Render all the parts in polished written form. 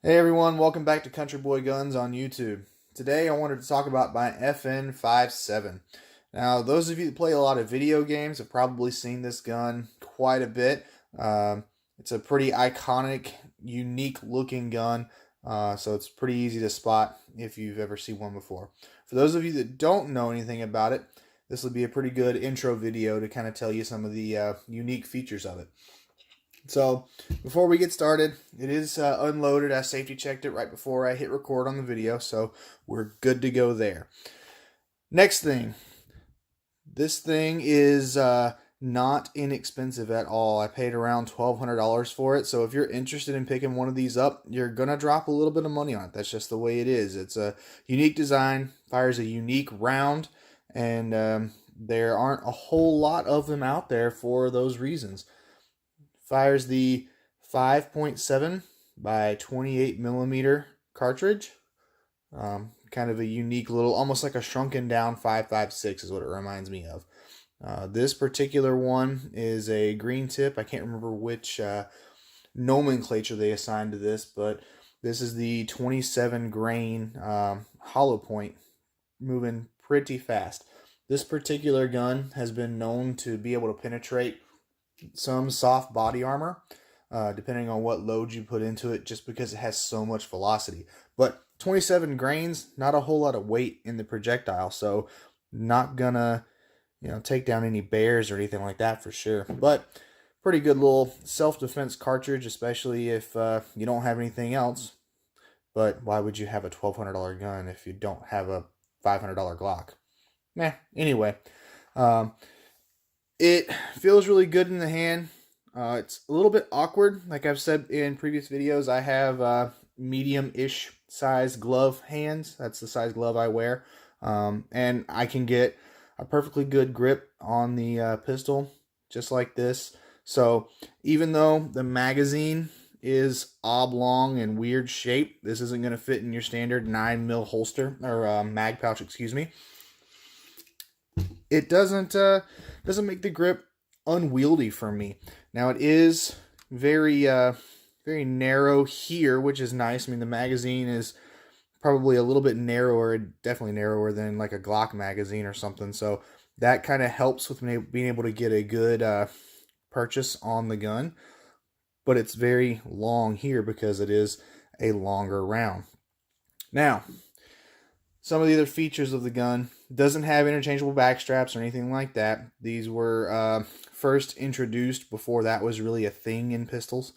Hey everyone, welcome back to Country Boy Guns on YouTube. Today I wanted to talk about my FN 57. Now, those of you that play a lot of video games have probably seen this gun quite a bit. It's a pretty iconic, unique looking gun, so it's pretty easy to spot if you've ever seen one before. For those of you that don't know anything about it, this will be a pretty good intro video to kind of tell you some of the unique features of it. So before we get started, it is unloaded. I safety checked it right before I hit record on the video, so we're good to go there. Next thing, this thing is not inexpensive at all. I paid around $1,200 for it, so if you're interested in picking one of these up, you're going to drop a little bit of money on it. That's just the way it is. It's a unique design, fires a unique round, and there aren't a whole lot of them out there for those reasons. Fires the 5.7 by 28 millimeter cartridge. Kind of a unique little, almost like a shrunken down 5.56 is what it reminds me of. This particular one is a green tip. I can't remember which nomenclature they assigned to this, but this is the 27 grain hollow point, moving pretty fast. This particular gun has been known to be able to penetrate some soft body armor, depending on what load you put into it, just because it has so much velocity. But 27 grains, not a whole lot of weight in the projectile, so not gonna, take down any bears or anything like that for sure. But pretty good little self-defense cartridge, especially if you don't have anything else. But why would you have a $1,200 gun if you don't have a $500 Glock? Anyway, it feels really good in the hand. It's a little bit awkward. Like I've said in previous videos, I have medium-ish size glove hands. That's the size glove I wear. And I can get a perfectly good grip on the pistol, just like this. So even though the magazine is oblong and weird shape, this isn't going to fit in your standard 9mm holster, or mag pouch, excuse me. It doesn't make the grip unwieldy for me. Now it is very very narrow here, which is nice. I mean, the magazine is probably a little bit narrower, definitely narrower than like a Glock magazine or something. So that kind of helps with being able to get a good purchase on the gun. But it's very long here because it is a longer round. Now, some of the other features of the gun: doesn't have interchangeable back straps or anything like that. These were first introduced before that was really a thing in pistols.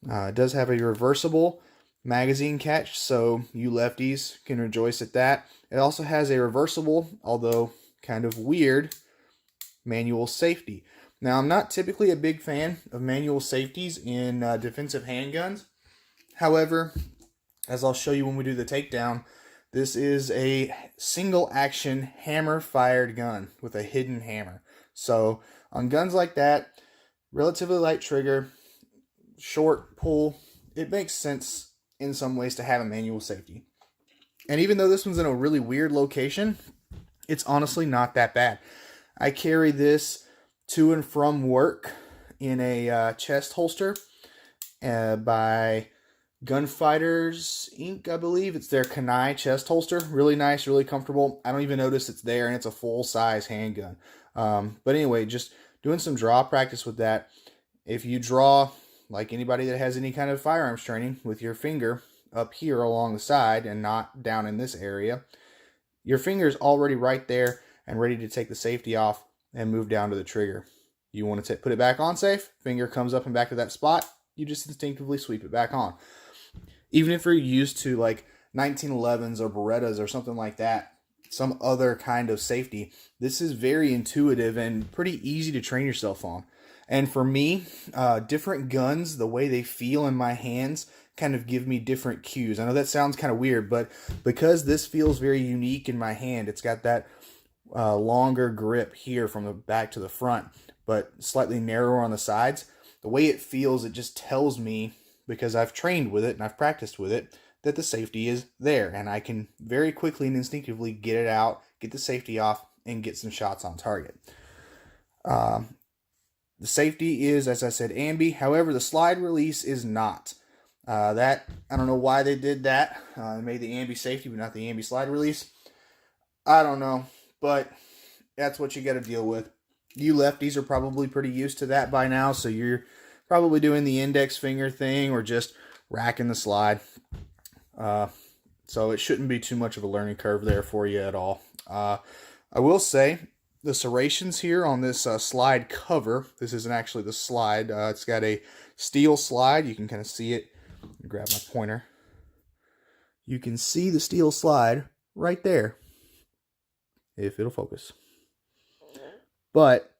It does have a reversible magazine catch, so you lefties can rejoice at that. It also has a reversible, although kind of weird, manual safety. Now, I'm not typically a big fan of manual safeties in defensive handguns. However, as I'll show you when we do the takedown, this is a single action hammer fired gun with a hidden hammer. So on guns like that, relatively light trigger, short pull, it makes sense in some ways to have a manual safety. And even though this one's in a really weird location, it's honestly not that bad. I carry this to and from work in a chest holster by Gunfighters Inc., I believe. It's their Kanai chest holster. Really nice, really comfortable. I don't even notice it's there, and it's a full-size handgun. But anyway, just doing some draw practice with that. If you draw, like anybody that has any kind of firearms training, with your finger up here along the side and not down in this area, your finger's already right there and ready to take the safety off and move down to the trigger. You want to put it back on safe, finger comes up and back to that spot, you just instinctively sweep it back on. Even if you're used to like 1911s or Berettas or something like that, some other kind of safety, this is very intuitive and pretty easy to train yourself on. And for me, different guns, the way they feel in my hands kind of give me different cues. I know that sounds kind of weird, but because this feels very unique in my hand, it's got that longer grip here from the back to the front, but slightly narrower on the sides. The way it feels, it just tells me, because I've trained with it and I've practiced with it, that the safety is there, and I can very quickly and instinctively get it out, get the safety off, and get some shots on target. The safety is, as I said, ambi. However, the slide release is not. That, I don't know why they did that. They made the ambi safety, but not the ambi slide release. I don't know, but that's what you got to deal with. You lefties are probably pretty used to that by now, so you're probably doing the index finger thing or just racking the slide. So it shouldn't be too much of a learning curve there for you at all. I will say the serrations here on this slide cover, this isn't actually the slide. It's got a steel slide. You can kind of see it. Grab my pointer. You can see the steel slide right there, if it'll focus. But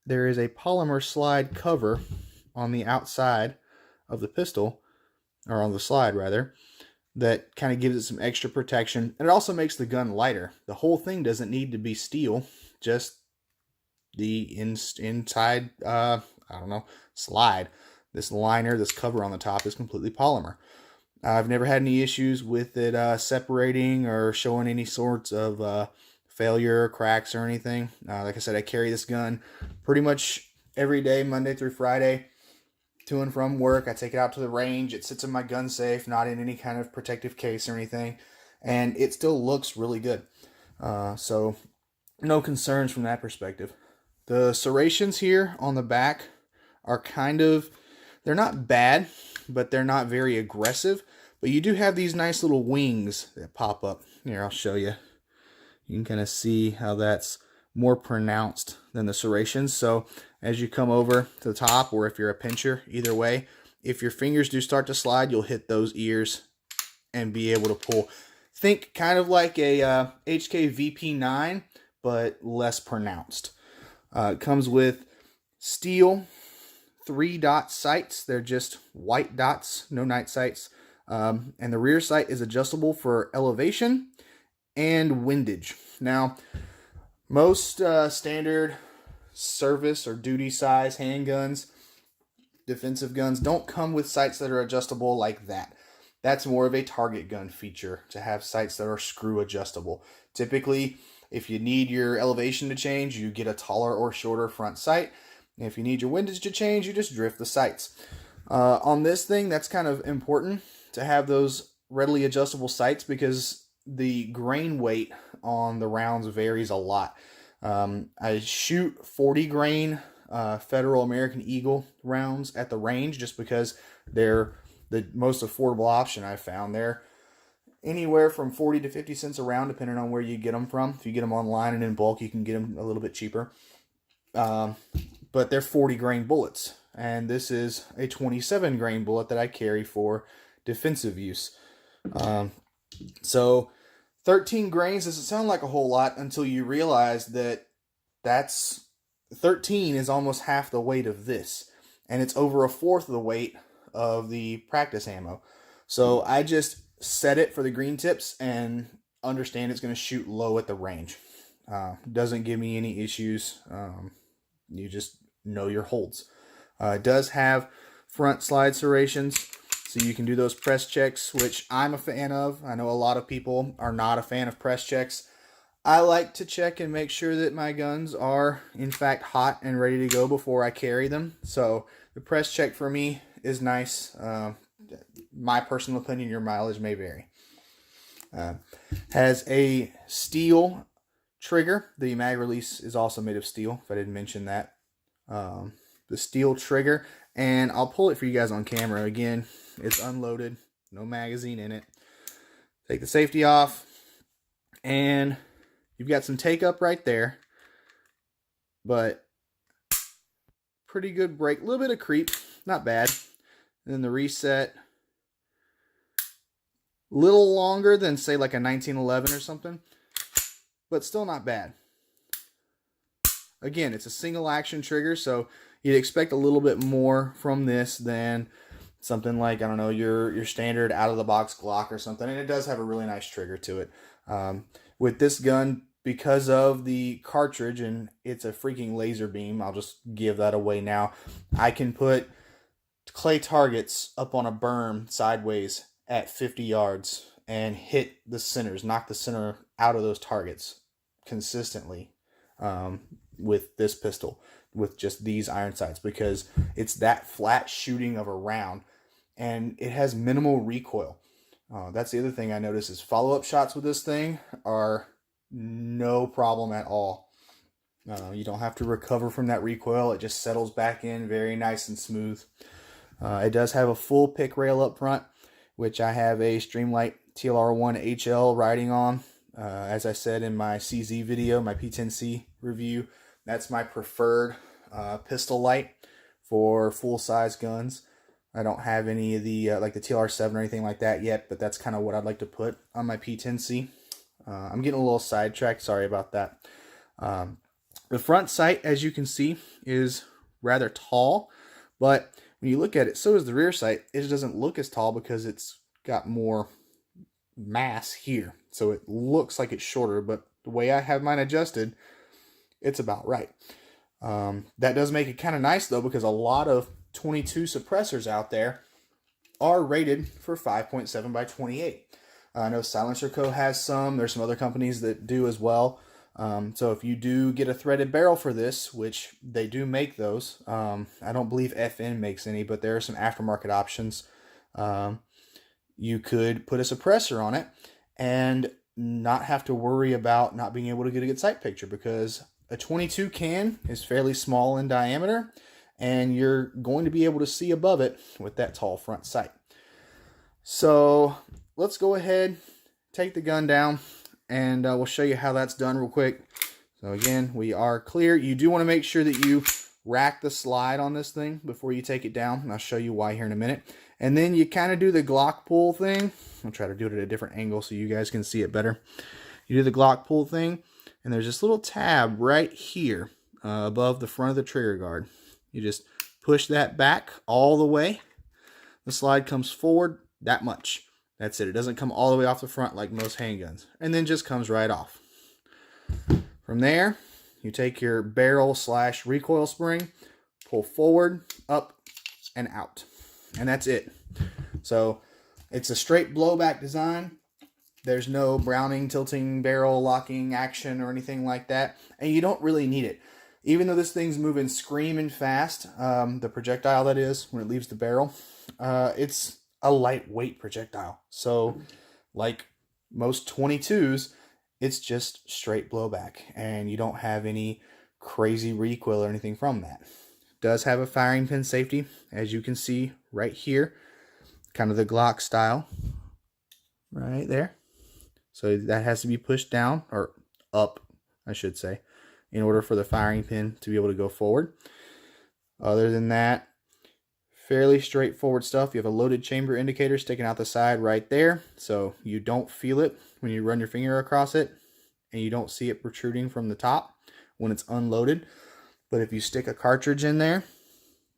there is a polymer slide cover on the outside of the pistol, or on the slide rather, that kind of gives it some extra protection. And it also makes the gun lighter. The whole thing doesn't need to be steel, just the inside, I don't know, slide. This liner, this cover on the top is completely polymer. I've never had any issues with it separating or showing any sorts of failure, cracks, or anything. Like I said, I carry this gun pretty much every day, Monday through Friday, to and from work. I take it out to the range. It sits in my gun safe, not in any kind of protective case or anything, and it still looks really good. So no concerns from that perspective. The serrations here on the back are kind of, they're not bad, but they're not very aggressive. But you do have these nice little wings that pop up. Here, I'll show you. You can kind of see how that's more pronounced than the serrations. So as you come over to the top, or if you're a pincher, either way, if your fingers do start to slide, you'll hit those ears and be able to pull. Think kind of like a HK VP9, but less pronounced. It comes with steel 3-dot sights. They're just white dots, no night sights. And the rear sight is adjustable for elevation and windage. Now, most standard service or duty size handguns, defensive guns, don't come with sights that are adjustable like that. That's more of a target gun feature, to have sights that are screw adjustable. Typically, if you need your elevation to change, you get a taller or shorter front sight. And if you need your windage to change, you just drift the sights. On this thing, that's kind of important to have those readily adjustable sights, because the grain weight on the rounds varies a lot. I shoot 40 grain Federal American Eagle rounds at the range just because they're the most affordable option I've found. They're anywhere from 40 to 50 cents a round, depending on where you get them from. If you get them online and in bulk, you can get them a little bit cheaper. But they're 40 grain bullets, and this is a 27 grain bullet that I carry for defensive use. So 13 grains doesn't sound like a whole lot until you realize that 13 is almost half the weight of this, and it's over a fourth of the weight of the practice ammo. So I just set it for the green tips and understand it's going to shoot low at the range. Doesn't give me any issues. You just know your holds. It does have front slide serrations, so you can do those press checks, which I'm a fan of. I know a lot of people are not a fan of press checks. I like to check and make sure that my guns are in fact hot and ready to go before I carry them. So the press check for me is nice. My personal opinion, your mileage may vary. Has a steel trigger. The mag release is also made of steel, if I didn't mention that. The steel trigger, and I'll pull it for you guys on camera. Again, it's unloaded, no magazine in it. Take the safety off, and you've got some take up right there, but pretty good break. A little bit of creep, not bad. And then the reset, a little longer than say like a 1911 or something, but still not bad. Again, it's a single action trigger, so you'd expect a little bit more from this than something like, I don't know, your standard out of the box Glock or something. And it does have a really nice trigger to it. With this gun, because of the cartridge, and it's a freaking laser beam, I'll just give that away now. I can put clay targets up on a berm sideways at 50 yards and hit the centers, knock the center out of those targets consistently with this pistol, with just these iron sights, because it's that flat shooting of a round. and it has minimal recoil. That's the other thing I noticed is follow-up shots with this thing are no problem at all. You don't have to recover from that recoil. It just settles back in very nice and smooth. It does have a full pick rail up front, which I have a Streamlight TLR1 HL riding on. As I said in my CZ video, my P10C review, that's my preferred pistol light for full-size guns. I don't have any of the like the TLR7 or anything like that yet, but that's kind of what I'd like to put on my P10C. I'm getting a little sidetracked, sorry about that. The front sight, as you can see, is rather tall, but when you look at it, so is the rear sight. It doesn't look as tall because it's got more mass here. So it looks like it's shorter, but the way I have mine adjusted, it's about right. That does make it kind of nice, though, because a lot of 22 suppressors out there are rated for 5.7 by 28. I know Silencer Co. has some. There's some other companies that do as well. So if you do get a threaded barrel for this, which they do make those, I don't believe FN makes any, but there are some aftermarket options. You could put a suppressor on it and not have to worry about not being able to get a good sight picture, because a 22 can is fairly small in diameter, and you're going to be able to see above it with that tall front sight. So let's go ahead, take the gun down, and we'll show you how that's done real quick. So again, we are clear. You do want to make sure that you rack the slide on this thing before you take it down, and I'll show you why here in a minute. And then you kind of do the Glock pull thing. I'll try to do it at a different angle so you guys can see it better. You do the Glock pull thing, and there's this little tab right here above the front of the trigger guard. You just push that back all the way. The slide comes forward that much. That's it. It doesn't come all the way off the front like most handguns, and then just comes right off. From there, you take your barrel / recoil spring, pull forward, up, and out. And that's it. So it's a straight blowback design. There's no Browning, tilting, barrel locking action or anything like that. And you don't really need it. Even though this thing's moving screaming fast, the projectile that is, when it leaves the barrel, it's a lightweight projectile. So like most 22s, it's just straight blowback, and you don't have any crazy recoil or anything from that. It does have a firing pin safety, as you can see right here, kind of the Glock style right there. So that has to be pushed down, or up, I should say, in order for the firing pin to be able to go forward. Other than that, fairly straightforward stuff. You have a loaded chamber indicator sticking out the side right there, so you don't feel it when you run your finger across it, and you don't see it protruding from the top when it's unloaded. But if you stick a cartridge in there,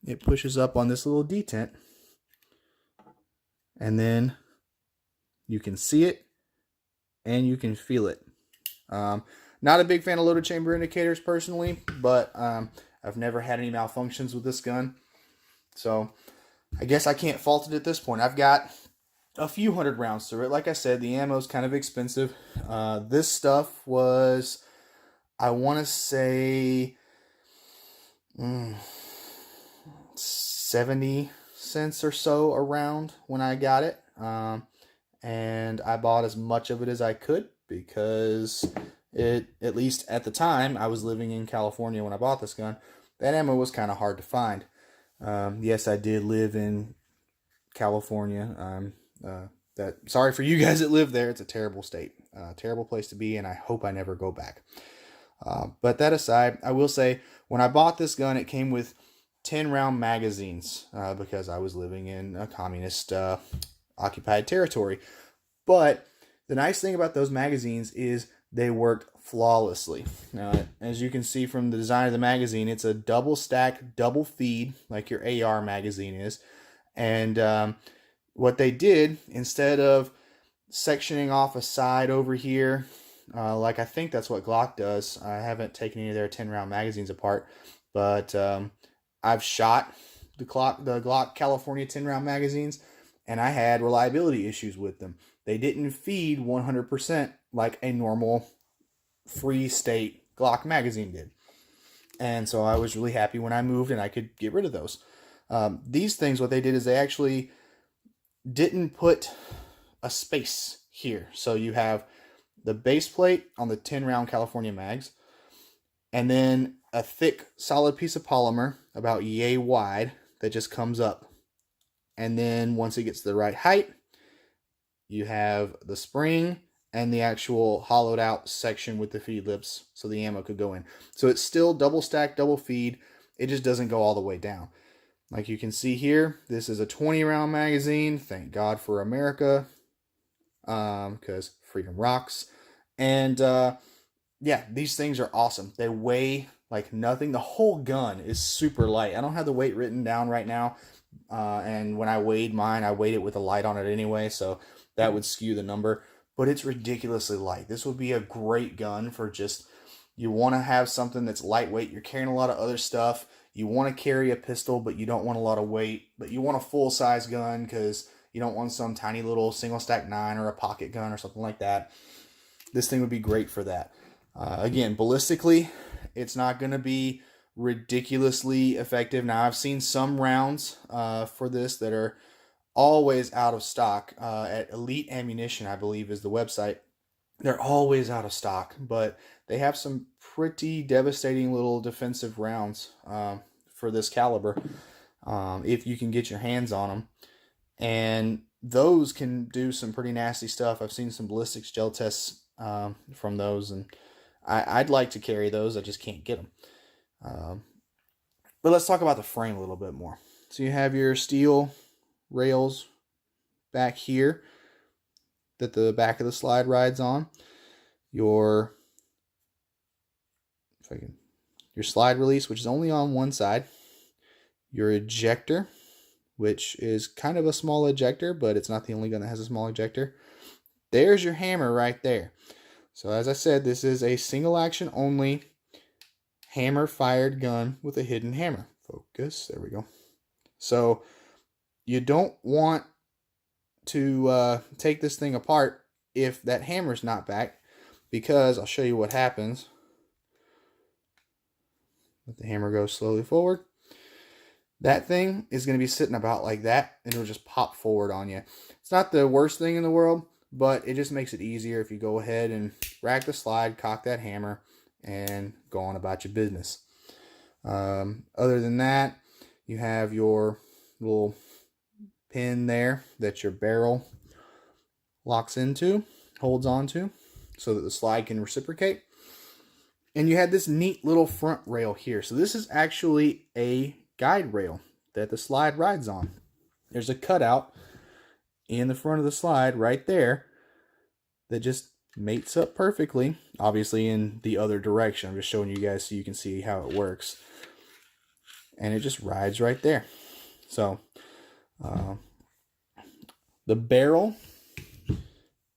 it pushes up on this little detent, and then you can see it and you can feel it. Not a big fan of loaded chamber indicators personally, but I've never had any malfunctions with this gun. So I guess I can't fault it at this point. I've got a few hundred rounds through it. Like I said, the ammo is kind of expensive. This stuff was, I want to say, 70 cents or so a round when I got it. And I bought as much of it as I could, because it, at least at the time, I was living in California when I bought this gun. That ammo was kind of hard to find. Yes, I did live in California. Sorry for you guys that live there. It's a terrible state, terrible place to be, and I hope I never go back. But that aside, I will say, when I bought this gun, it came with 10-round magazines, because I was living in a communist occupied territory. But the nice thing about those magazines is they worked flawlessly. Now, as you can see from the design of the magazine, it's a double stack, double feed, like your AR magazine is. And what they did, instead of sectioning off a side over here, like I think that's what Glock does. I haven't taken any of their 10-round magazines apart, but I've shot the Glock California 10-round magazines, and I had reliability issues with them. They didn't feed 100% like a normal free state Glock magazine did. And so I was really happy when I moved and I could get rid of those. These things, what they did is they actually didn't put a space here. So you have the base plate on the 10 round California mags, and then a thick solid piece of polymer about yay wide that just comes up. And then once it gets to the right height, you have the spring and the actual hollowed out section with the feed lips so the ammo could go in. So it's still double stack, double feed. It just doesn't go all the way down. Like you can see here, this is a 20 round magazine. Thank God for America, because freedom rocks. And yeah, these things are awesome. They weigh like nothing. The whole gun is super light. I don't have the weight written down right now. And when I weighed mine, I weighed it with a light on it anyway, so that would skew the number. But it's ridiculously light. This would be a great gun for just, you want to have something that's lightweight. You're carrying a lot of other stuff. You want to carry a pistol, but you don't want a lot of weight. But you want a full-size gun because you don't want some tiny little single-stack 9 or a pocket gun or something like that. This thing would be great for that. Again, ballistically, it's not going to be ridiculously effective. Now, I've seen some rounds for this that are always out of stock at Elite Ammunition, I believe is the website. They're always out of stock, but they have some pretty devastating little defensive rounds for this caliber if you can get your hands on them. And those can do some pretty nasty stuff. I've seen some ballistics gel tests from those, and I'd like to carry those. I just can't get them. But let's talk about the frame a little bit more. So you have your steel rails back here that the back of the slide rides on. Your slide release, which is only on one side. Your ejector, which is kind of a small ejector, but it's not the only gun that has a small ejector. There's your hammer right there. So as I said, this is a single action only hammer fired gun with a hidden hammer. Focus, there we go. So you don't want to take this thing apart if that hammer's not back, because I'll show you what happens. Let the hammer go slowly forward. That thing is going to be sitting about like that, and it'll just pop forward on you. It's not the worst thing in the world, but it just makes it easier if you go ahead and rack the slide, cock that hammer, and go on about your business. Other than that, you have your little pin there that your barrel locks into, holds onto, so that the slide can reciprocate. And you had this neat little front rail here. So this is actually a guide rail that the slide rides on. There's a cutout in the front of the slide right there that just mates up perfectly, obviously in the other direction. I'm just showing you guys so you can see how it works. And it just rides right there. So the barrel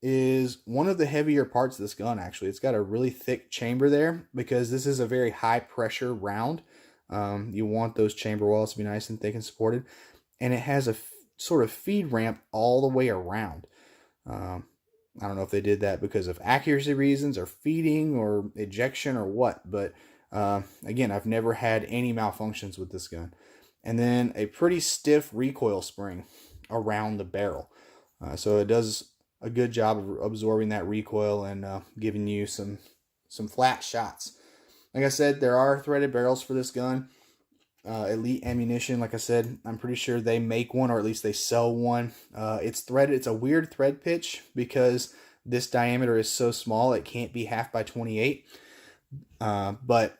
is one of the heavier parts of this gun, actually. It's got a really thick chamber there because this is a very high pressure round. You want those chamber walls to be nice and thick and supported. And it has a sort of feed ramp all the way around. I don't know if they did that because of accuracy reasons or feeding or ejection or what, but again, I've never had any malfunctions with this gun. And then a pretty stiff recoil spring around the barrel. So it does a good job of absorbing that recoil and giving you some flat shots. Like I said, there are threaded barrels for this gun. Elite Ammunition, like I said, I'm pretty sure they make one, or at least they sell one. It's threaded. It's a weird thread pitch because this diameter is so small it can't be 1/2 by 28. But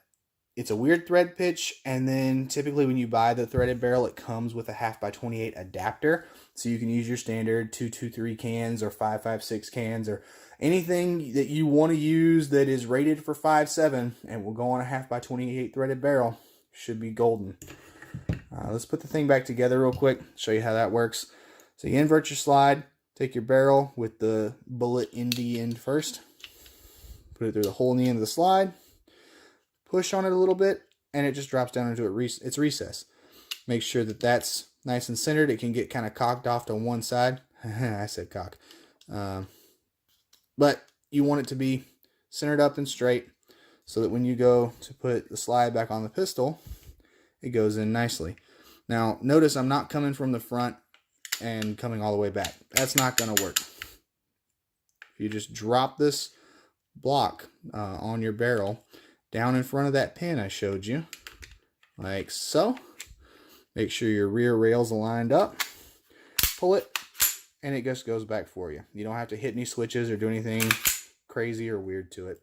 it's a weird thread pitch, and then typically when you buy the threaded barrel, it comes with a 1/2 by 28 adapter, so you can use your standard 223 cans or 556 cans or anything that you want to use that is rated for 5.7 and will go on a 1/2 by 28 threaded barrel. Should be golden. Let's put the thing back together real quick, show you how that works. So you invert your slide, take your barrel with the bullet in the end first, put it through the hole in the end of the slide, push on it a little bit, and it just drops down into its recess. Make sure that that's nice and centered. It can get kind of cocked off to one side. I said cock. But you want it to be centered up and straight so that when you go to put the slide back on the pistol, it goes in nicely. Now, notice I'm not coming from the front and coming all the way back. That's not going to work. If you just drop this block on your barrel down in front of that pin I showed you, like so, make sure your rear rails are lined up, pull it, and it just goes back for you. You don't have to hit any switches or do anything crazy or weird to it.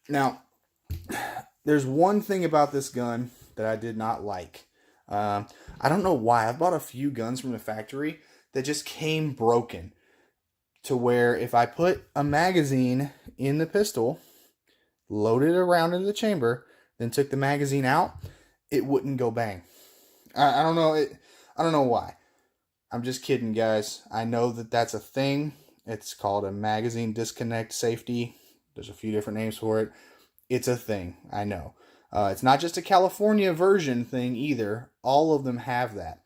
Now, there's one thing about this gun that I did not like. I don't know why. I've bought a few guns from the factory that just came broken, to where if I put a magazine in the pistol, loaded it around into the chamber, then took the magazine out, it wouldn't go bang. I don't know. I don't know why. I'm just kidding, guys. I know that that's a thing. It's called a magazine disconnect safety. There's a few different names for it. It's a thing. I know. It's not just a California version thing either. All of them have that.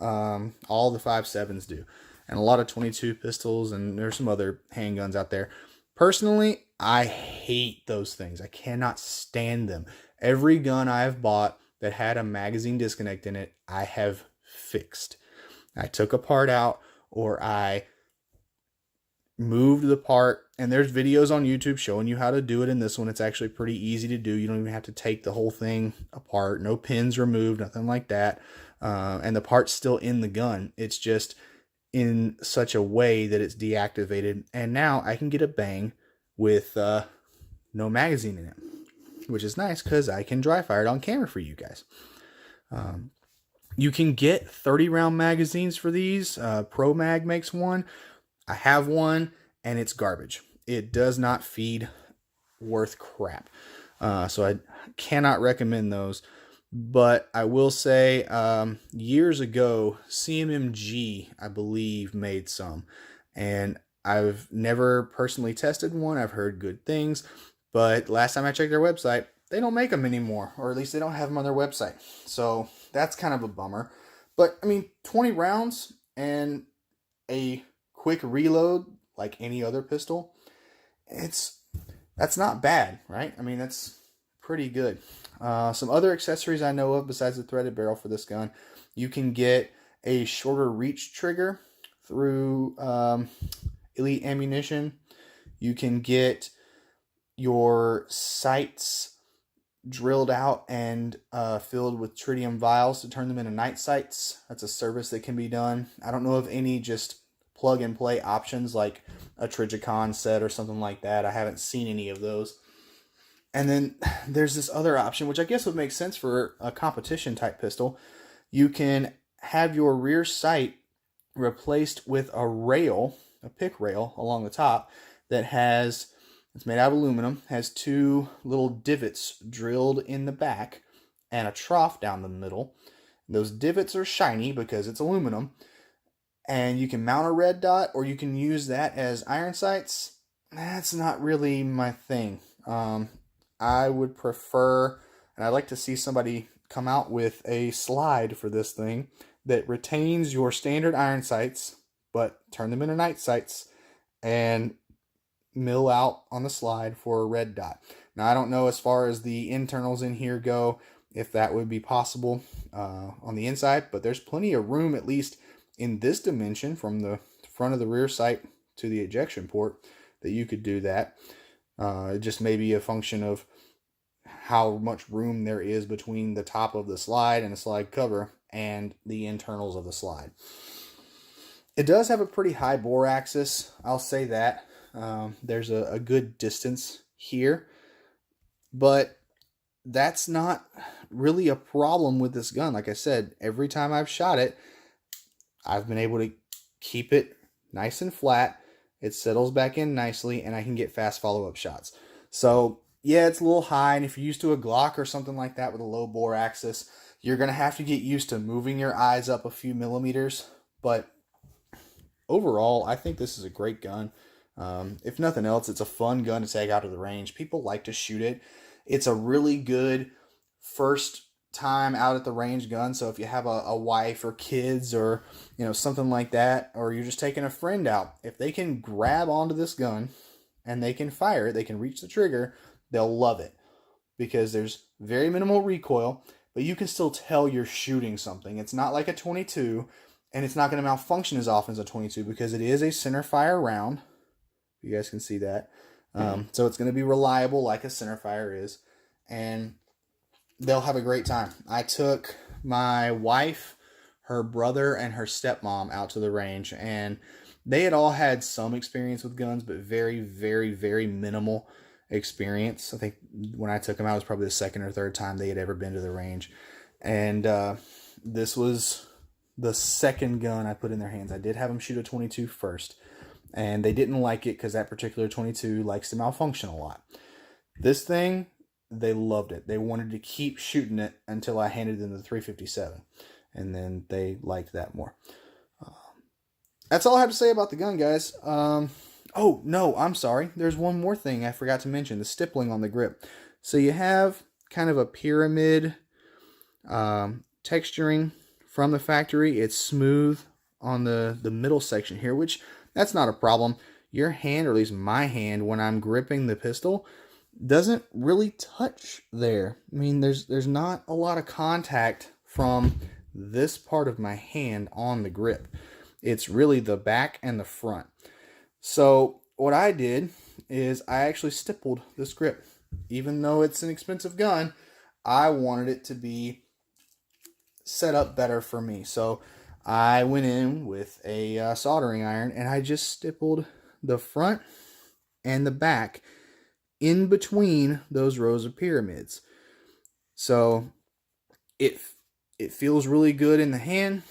All the 5.7s do. And a lot of 22 pistols, and there's some other handguns out there. Personally, I hate those things. I cannot stand them. Every gun I've bought that had a magazine disconnect in it, I have fixed. I took a part out, or I moved the part, and there's videos on YouTube showing you how to do it. In this one, it's actually pretty easy to do. You don't even have to take the whole thing apart. No pins removed, nothing like that. And the part's still in the gun. It's just in such a way that it's deactivated. And now I can get a bang with no magazine in it, which is nice because I can dry fire it on camera for you guys. You can get 30-round magazines for these. Pro Mag makes one. I have one, and it's garbage. It does not feed worth crap. So I cannot recommend those. But I will say, years ago, CMMG, I believe, made some. And I've never personally tested one. I've heard good things. But last time I checked their website, they don't make them anymore. Or at least they don't have them on their website. So that's kind of a bummer. But, I mean, 20 rounds and a quick reload like any other pistol, that's not bad, right? I mean, that's pretty good. Some other accessories I know of besides the threaded barrel for this gun, you can get a shorter reach trigger through Elite Ammunition. You can get your sights drilled out and filled with tritium vials to turn them into night sights. That's a service that can be done. I don't know of any just plug and play options like a Trijicon set or something like that. I haven't seen any of those. And then there's this other option, which I guess would make sense for a competition type pistol. You can have your rear sight replaced with a rail, a pick rail along the top that it's made out of aluminum, has two little divots drilled in the back and a trough down the middle. Those divots are shiny because it's aluminum. And you can mount a red dot, or you can use that as iron sights. That's not really my thing. I would prefer, and I'd like to see somebody come out with a slide for this thing that retains your standard iron sights, but turn them into night sights and mill out on the slide for a red dot. Now, I don't know as far as the internals in here go, if that would be possible on the inside, but there's plenty of room, at least in this dimension, from the front of the rear sight to the ejection port, that you could do that. It just may be a function of how much room there is between the top of the slide and the slide cover and the internals of the slide. It does have a pretty high bore axis, I'll say that. There's a good distance here, but that's not really a problem with this gun. Like I said, every time I've shot it, I've been able to keep it nice and flat. It settles back in nicely, and I can get fast follow-up shots. So, yeah, it's a little high, and if you're used to a Glock or something like that with a low bore axis, you're going to have to get used to moving your eyes up a few millimeters. But overall, I think this is a great gun. If nothing else, it's a fun gun to take out to the range. People like to shoot it. It's a really good first time out at the range gun. So if you have a wife or kids or something like that, or you're just taking a friend out, if they can grab onto this gun and they can fire it, they can reach the trigger, they'll love it, because there's very minimal recoil, but you can still tell you're shooting something. It's not like a 22 and it's not going to malfunction as often as a 22 because it is a center fire round. You guys can see that. So it's going to be reliable like a center fire is, and they'll have a great time. I took my wife, her brother, and her stepmom out to the range, and they had all had some experience with guns, but very, very, very minimal experience. I think when I took them out, it was probably the second or third time they had ever been to the range. And this was the second gun I put in their hands. I did have them shoot a 22 first, and they didn't like it because that particular 22 likes to malfunction a lot. This thing, they loved it. They wanted to keep shooting it until I handed them the 357, and then they liked that more. That's all I have to say about the gun, guys. Oh, no, I'm sorry. There's one more thing I forgot to mention, the stippling on the grip. So you have kind of a pyramid texturing from the factory. It's smooth on the middle section here, which that's not a problem. Your hand, or at least my hand, when I'm gripping the pistol, doesn't really touch there. I mean, there's not a lot of contact from this part of my hand on the grip. It's really the back and the front. So what I did is I actually stippled this grip. Even though it's an expensive gun, I wanted it to be set up better for me. So I went in with a soldering iron, and I just stippled the front and the back in between those rows of pyramids. So it feels really good in the hand.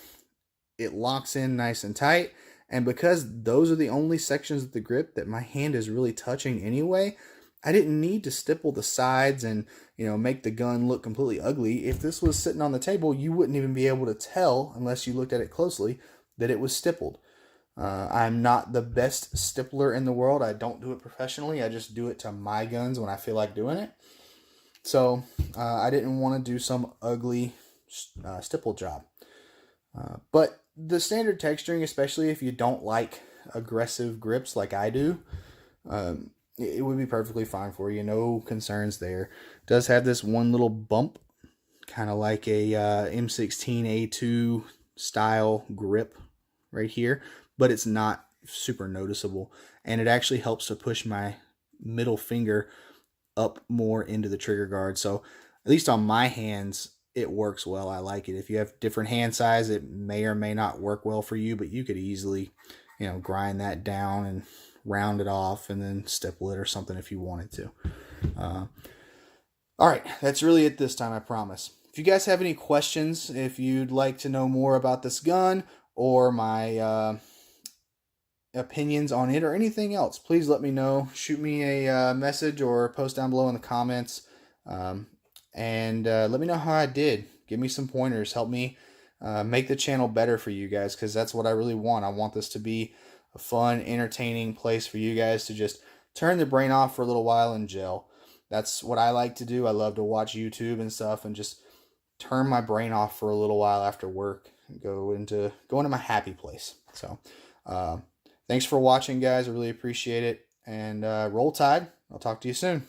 It locks in nice and tight. And because those are the only sections of the grip that my hand is really touching anyway, I didn't need to stipple the sides and, make the gun look completely ugly. If this was sitting on the table, you wouldn't even be able to tell, unless you looked at it closely, that it was stippled. I'm not the best stippler in the world. I don't do it professionally. I just do it to my guns when I feel like doing it. So I didn't want to do some ugly stipple job. But the standard texturing, especially if you don't like aggressive grips like I do, it would be perfectly fine for you. No concerns there. It does have this one little bump, kind of like a M16A2 style grip right here, but it's not super noticeable, and it actually helps to push my middle finger up more into the trigger guard. So at least on my hands, it works well. I like it. If you have different hand size, it may or may not work well for you, but you could easily, grind that down and round it off and then stipple it or something if you wanted to. All right, that's really it this time, I promise. If you guys have any questions, if you'd like to know more about this gun or my opinions on it or anything else, please let me know. Shoot me a message or post down below in the comments. And let me know how I did. Give me some pointers. Help me make the channel better for you guys, because that's what I really want. I want this to be a fun, entertaining place for you guys to just turn the brain off for a little while and gel. That's what I like to do. I love to watch YouTube and stuff and just turn my brain off for a little while after work and go into my happy place. So thanks for watching, guys. I really appreciate it. And roll Tide. I'll talk to you soon.